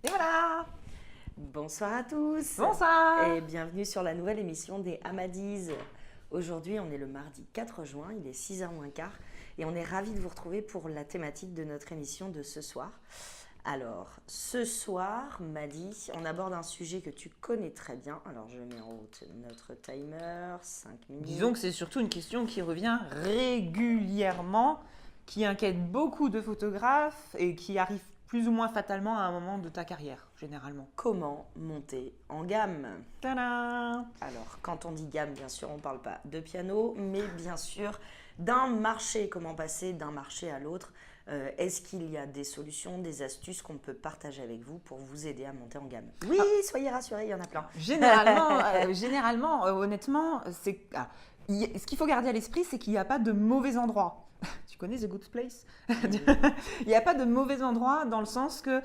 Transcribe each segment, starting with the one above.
Et voilà. Bonsoir à tous Bonsoir. et bienvenue sur la nouvelle émission des Amadis. Aujourd'hui, on est le mardi 4 juin, il est 6h moins quart et on est ravis de vous retrouver pour la thématique de notre émission de ce soir. Alors, ce soir, Madi, on aborde un sujet que tu connais très bien. Alors, je mets en route notre timer, 5 Disons minutes. que c'est surtout une question qui revient régulièrement, qui inquiète beaucoup de photographes et qui arrive plus ou moins fatalement à un moment de ta carrière, généralement. Comment monter en gamme? Tadam! Alors, quand on dit gamme, bien sûr, on ne parle pas de piano, mais bien sûr d'un marché. Comment passer d'un marché à l'autre? Est-ce qu'il y a des solutions, des astuces qu'on peut partager avec vous pour vous aider à monter en gamme? Oui, soyez rassurés, il y en a plein. Honnêtement, ce qu'il faut garder à l'esprit, c'est qu'il n'y a pas de mauvais endroit. Tu connais The Good Place? Il n'y a pas de mauvais endroit dans le sens que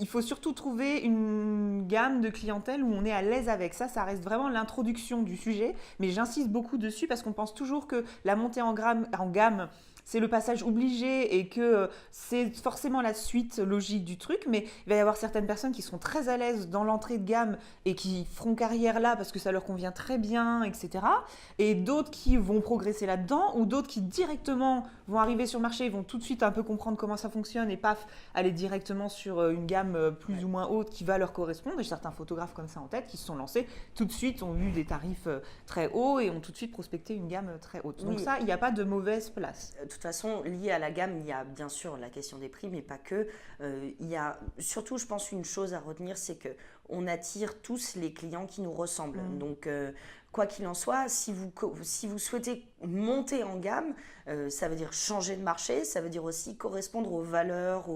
il faut surtout trouver une gamme de clientèle où on est à l'aise avec ça. Ça reste vraiment l'introduction du sujet, mais j'insiste beaucoup dessus parce qu'on pense toujours que la montée en gamme, c'est le passage obligé et que c'est forcément la suite logique du truc, mais il va y avoir certaines personnes qui seront très à l'aise dans l'entrée de gamme et qui feront carrière là parce que ça leur convient très bien, etc. Et d'autres qui vont progresser là-dedans ou d'autres qui directement vont arriver sur le marché et vont tout de suite un peu comprendre comment ça fonctionne et paf, aller directement sur une gamme plus ou moins haute qui va leur correspondre. Et certains photographes comme ça en tête qui se sont lancés tout de suite ont eu des tarifs très hauts et ont tout de suite prospecté une gamme très haute. Donc Oui. ça, il n'y a pas de mauvaise place. De toute façon, lié à la gamme, il y a bien sûr la question des prix, mais pas que. Il y a surtout, je pense, une chose à retenir, c'est que on attire tous les clients qui nous ressemblent. Donc, quoi qu'il en soit, si vous souhaitez monter en gamme, ça veut dire changer de marché, ça veut dire aussi correspondre aux valeurs,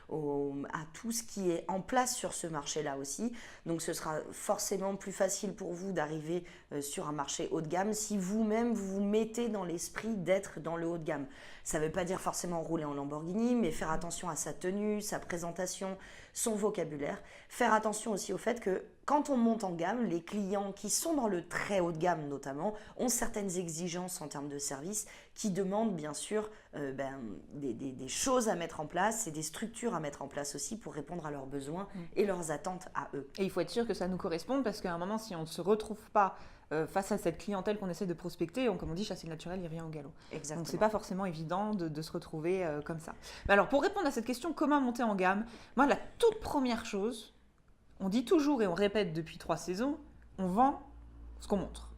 à tout ce qui est en place sur ce marché-là aussi. Donc, ce sera forcément plus facile pour vous d'arriver sur un marché haut de gamme si vous-même vous mettez dans l'esprit d'être dans le haut de gamme. Ça ne veut pas dire forcément rouler en Lamborghini, mais faire attention à sa tenue, sa présentation, son vocabulaire. Faire attention aussi au fait que quand on monte en gamme, les clients qui sont dans le très haut de gamme notamment ont certaines exigences en termes de service qui demandent bien sûr des choses à mettre en place et des structures à mettre en place aussi pour répondre à leurs besoins et leurs attentes à eux. Et il faut être sûr que ça nous corresponde parce qu'à un moment, si on ne se retrouve pas face à cette clientèle qu'on essaie de prospecter, comme on dit, chasser le naturel, il revient au galop. Exactement. Donc c'est pas forcément évident de se retrouver comme ça. Mais alors pour répondre à cette question, comment monter en gamme, moi la toute première chose, on dit toujours et on répète depuis 3 saisons, on vend ce qu'on montre.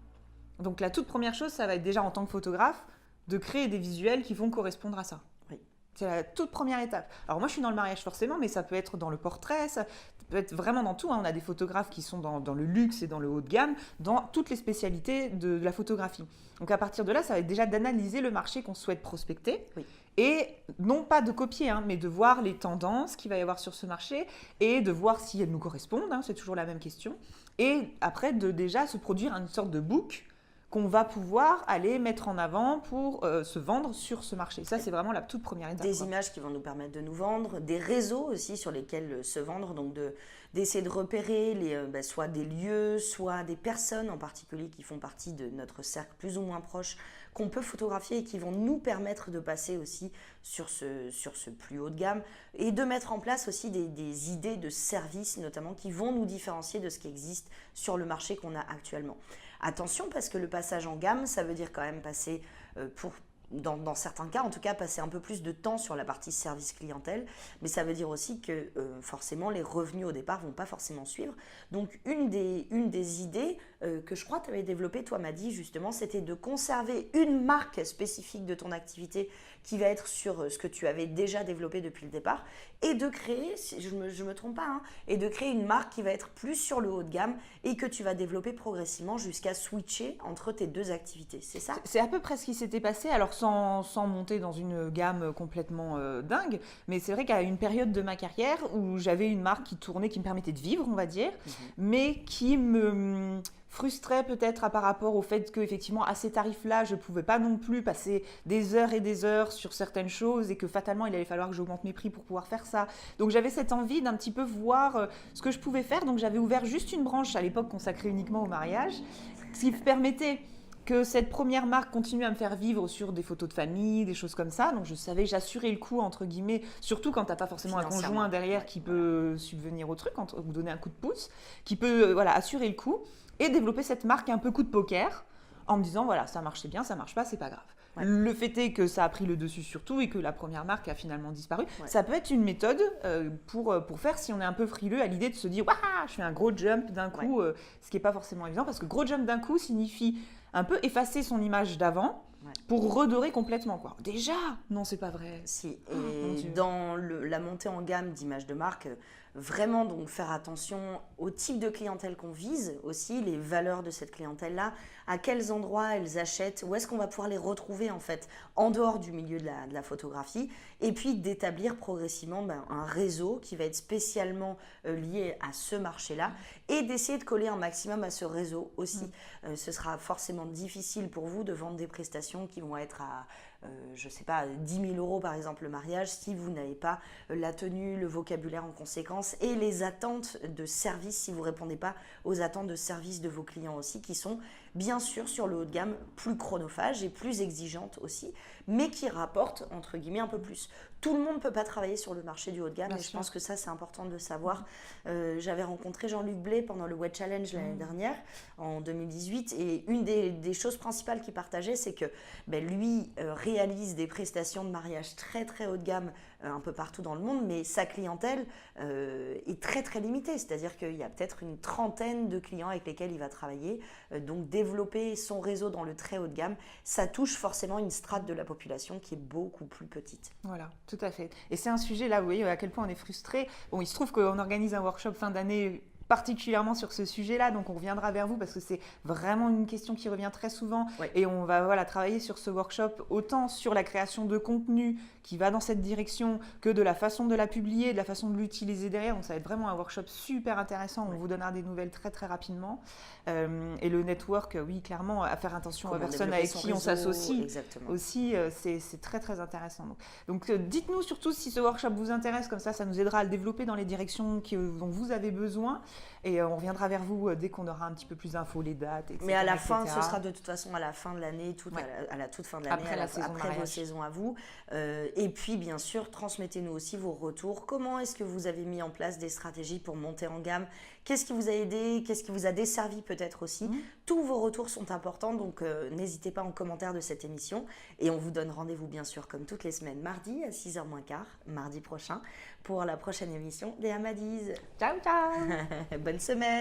Donc la toute première chose, ça va être déjà en tant que photographe, de créer des visuels qui vont correspondre à ça. Oui. C'est la toute première étape. Alors moi je suis dans le mariage forcément, mais ça peut être dans le portrait, ça peut être vraiment dans tout. On a des photographes qui sont dans le luxe et dans le haut de gamme, dans toutes les spécialités de la photographie. Donc à partir de là, ça va être déjà d'analyser le marché qu'on souhaite prospecter. Oui. Et non pas de copier, mais de voir les tendances qu'il va y avoir sur ce marché et de voir si elles nous correspondent, c'est toujours la même question. Et après, de déjà se produire une sorte de book qu'on va pouvoir aller mettre en avant pour se vendre sur ce marché. Ça, c'est vraiment la toute première étape. Des images qui vont nous permettre de nous vendre, des réseaux aussi sur lesquels se vendre, donc d'essayer de repérer soit des lieux, soit des personnes en particulier qui font partie de notre cercle plus ou moins proche, qu'on peut photographier et qui vont nous permettre de passer aussi sur ce plus haut de gamme et de mettre en place aussi des idées de services notamment qui vont nous différencier de ce qui existe sur le marché qu'on a actuellement. Attention parce que le passage en gamme, ça veut dire quand même passer dans certains cas, en tout cas, passer un peu plus de temps sur la partie service clientèle, mais ça veut dire aussi que forcément les revenus au départ vont pas forcément suivre. Donc une des idées que je crois que tu avais développée, toi m'a dit justement, c'était de conserver une marque spécifique de ton activité qui va être sur ce que tu avais déjà développé depuis le départ et de créer, si je me trompe pas, et de créer une marque qui va être plus sur le haut de gamme et que tu vas développer progressivement jusqu'à switcher entre tes deux activités, c'est ça? C'est à peu près ce qui s'était passé, alors sans monter dans une gamme complètement dingue, mais c'est vrai qu'à une période de ma carrière où j'avais une marque qui tournait, qui me permettait de vivre, on va dire, mais qui me frustrait peut-être par rapport au fait qu'effectivement à ces tarifs-là, je ne pouvais pas non plus passer des heures et des heures sur certaines choses et que fatalement il allait falloir que j'augmente mes prix pour pouvoir faire ça. Donc j'avais cette envie d'un petit peu voir ce que je pouvais faire, donc j'avais ouvert juste une branche à l'époque consacrée uniquement au mariage, ce qui me permettait que cette première marque continue à me faire vivre sur des photos de famille, des choses comme ça. Donc je savais, j'assurais le coup, entre guillemets, surtout quand tu n'as pas forcément un conjoint derrière qui peut subvenir au truc, ou donner un coup de pouce, qui peut assurer le coup et développer cette marque un peu coup de poker en me disant, voilà, ça marche, c'est bien, ça marche pas, c'est pas grave. Ouais. Le fait est que ça a pris le dessus surtout et que la première marque a finalement disparu. Ouais. Ça peut être une méthode pour faire si on est un peu frileux à l'idée de se dire, waouh, je fais un gros jump d'un coup, ce qui n'est pas forcément évident parce que gros jump d'un coup signifie un peu effacer son image d'avant pour redorer complètement, quoi. Déjà, non, c'est pas vrai. Si, et dans la montée en gamme d'images de marque, vraiment donc faire attention au type de clientèle qu'on vise aussi, les valeurs de cette clientèle-là, à quels endroits elles achètent, où est-ce qu'on va pouvoir les retrouver en fait en dehors du milieu de la photographie, et puis d'établir progressivement un réseau qui va être spécialement lié à ce marché-là et d'essayer de coller un maximum à ce réseau aussi. Ce sera forcément difficile pour vous de vendre des prestations qui vont être à je ne sais pas, 10 000 € par exemple le mariage, si vous n'avez pas la tenue, le vocabulaire en conséquence et les attentes de service, si vous ne répondez pas aux attentes de service de vos clients aussi, qui sont bien sûr sur le haut de gamme plus chronophages et plus exigeantes aussi, mais qui rapportent entre guillemets un peu plus. Tout le monde ne peut pas travailler sur le marché du haut de gamme et je pense que ça c'est important de le savoir. J'avais rencontré Jean-Luc Blé pendant le Web Challenge l'année dernière, en 2018, et une des choses principales qu'il partageait, c'est que lui réalise des prestations de mariage très très haut de gamme un peu partout dans le monde, mais sa clientèle est très très limitée, c'est-à-dire qu'il y a peut-être une trentaine de clients avec lesquels il va travailler, donc développer son réseau dans le très haut de gamme, ça touche forcément une strate de la population qui est beaucoup plus petite. Voilà, tout à fait. Et c'est un sujet là, vous voyez à quel point on est frustré. Bon, il se trouve qu'on organise un workshop fin d'année particulièrement sur ce sujet-là, donc on reviendra vers vous parce que c'est vraiment une question qui revient très souvent et on va travailler sur ce workshop autant sur la création de contenu qui va dans cette direction que de la façon de la publier, de la façon de l'utiliser derrière, donc ça va être vraiment un workshop super intéressant, on vous donnera des nouvelles très très rapidement et le network, oui clairement, à faire attention aux personnes avec qui on s'associe aussi, c'est très très intéressant. Donc dites-nous surtout si ce workshop vous intéresse, comme ça nous aidera à le développer dans les directions dont vous avez besoin. Et on reviendra vers vous dès qu'on aura un petit peu plus d'infos, les dates, etc. Mais à la fin, ce sera de toute façon à la fin de l'année, à la toute fin de l'année, après vos saisons à vous. Et puis, bien sûr, transmettez-nous aussi vos retours. Comment est-ce que vous avez mis en place des stratégies pour monter en gamme? Qu'est-ce qui vous a aidé? Qu'est-ce qui vous a desservi peut-être aussi? Tous vos retours sont importants, donc n'hésitez pas en commentaire de cette émission. Et on vous donne rendez-vous, bien sûr, comme toutes les semaines, mardi à 6h moins quart, mardi prochain, pour la prochaine émission des Amadis. Ciao, ciao. Bonne semaine.